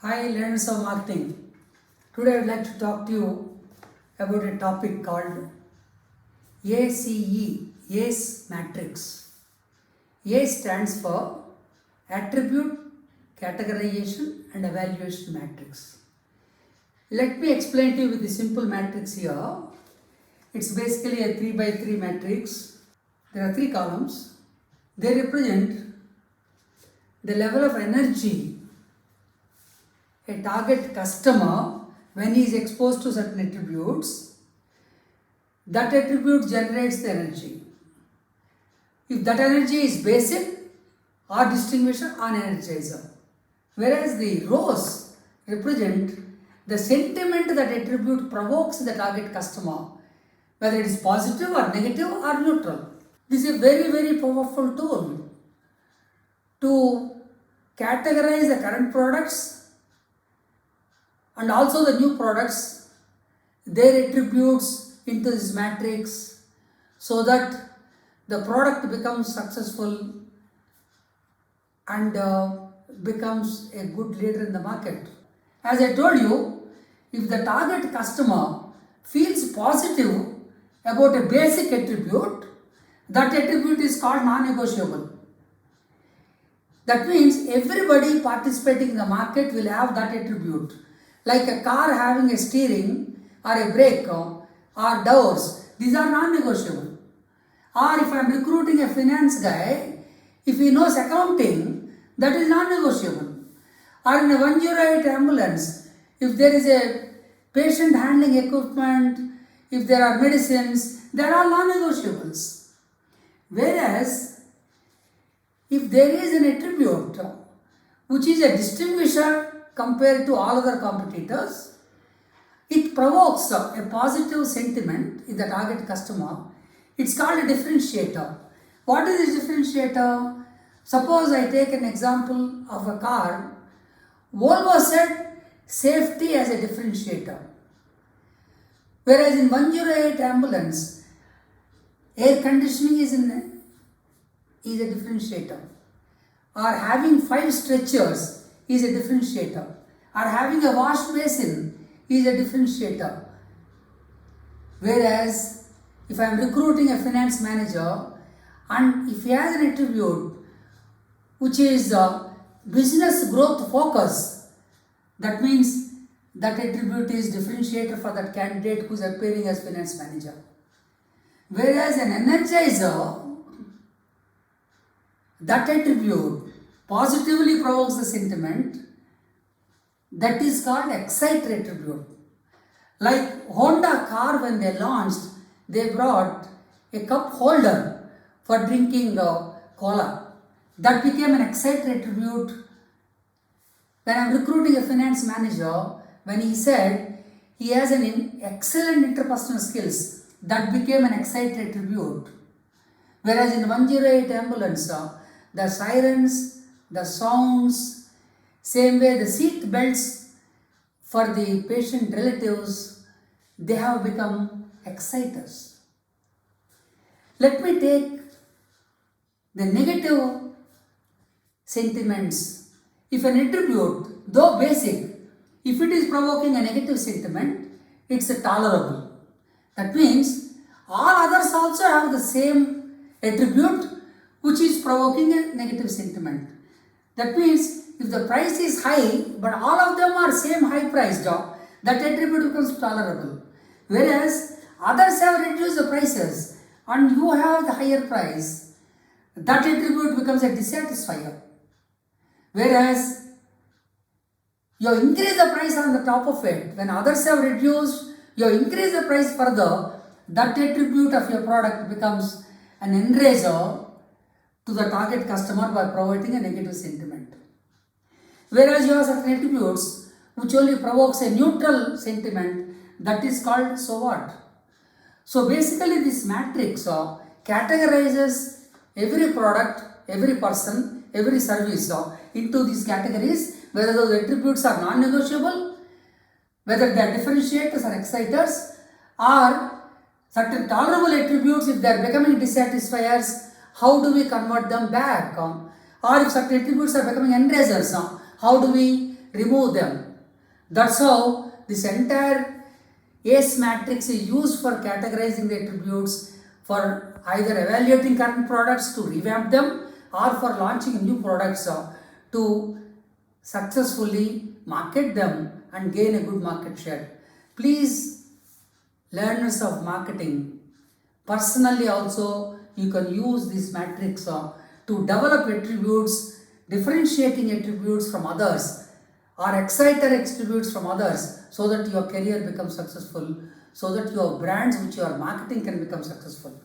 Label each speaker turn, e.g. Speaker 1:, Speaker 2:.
Speaker 1: Hi, learners of marketing. Today I would like to talk to you about a topic called ACE, ACE matrix. A stands for Attribute Categorization and Evaluation Matrix. Let me explain to you with the simple matrix here. It's basically a 3 by 3 matrix. There are 3 columns. They represent the level of energy a target customer, when he is exposed to certain attributes, that attribute generates the energy. If that energy is basic or distinguisher or energizer. Whereas the rows represent the sentiment that attribute provokes the target customer, whether it is positive or negative or neutral. This is a very, very powerful tool to categorize the current products and also the new products, their attributes into this matrix so that the product becomes successful and becomes a good leader in the market. As I told you, if the target customer feels positive about a basic attribute, that attribute is called non-negotiable. That means everybody participating in the market will have that attribute. Like a car having a steering or a brake or doors, these are non-negotiable. Or if I am recruiting a finance guy, if he knows accounting, that is non-negotiable. Or in a 108 ambulance, if there is a patient handling equipment, if there are medicines, they are all non-negotiables. Whereas, if there is an attribute which is a distinguisher compared to all other competitors, it provokes a positive sentiment in the target customer. It's called a differentiator. What is this differentiator? Suppose I take an example of a car. Volvo said safety as a differentiator. Whereas in 108 ambulance, air conditioning is a differentiator. Or having 5 stretchers is a differentiator, or having a wash basin is a differentiator. Whereas, if I am recruiting a finance manager and if he has an attribute which is business growth focus, that means that attribute is differentiator for that candidate who is appearing as finance manager. Whereas an energizer, that attribute positively provokes the sentiment, that is called exciter attribute. Like Honda car, when they launched, they brought a cup holder for drinking cola. That became an exciter attribute. When I am recruiting a finance manager, when he said he has an excellent interpersonal skills, that became an exciter attribute. Whereas in 108 ambulance, the sirens, the sounds, same way the seat belts for the patient relatives, they have become exciters. Let me take the negative sentiments. If an attribute, though basic, if it is provoking a negative sentiment, it's a tolerable. That means all others also have the same attribute which is provoking a negative sentiment. That means if the price is high, but all of them are same high priced, that attribute becomes tolerable. Whereas others have reduced the prices and you have the higher price, that attribute becomes a dissatisfier. Whereas you increase the price on the top of it, when others have reduced, you increase the price further, that attribute of your product becomes an enrager to the target customer by providing a negative sentiment. Whereas you have certain attributes which only provokes a neutral sentiment, that is called so what. So basically this matrix categorizes every product, every person, every service into these categories, whether those attributes are non-negotiable, whether they are differentiators or exciters, or certain tolerable attributes, if they are becoming dissatisfiers, how do we convert them back? Or if certain attributes are becoming enragers, how do we remove them? That's how this entire ACE matrix is used for categorizing the attributes, for either evaluating current products to revamp them, or for launching new products to successfully market them and gain a good market share. Please, learners of marketing, personally also you can use this matrix to develop attributes, differentiating attributes from others, or exciter attributes from others, so that your career becomes successful, so that your brands which you are marketing can become successful.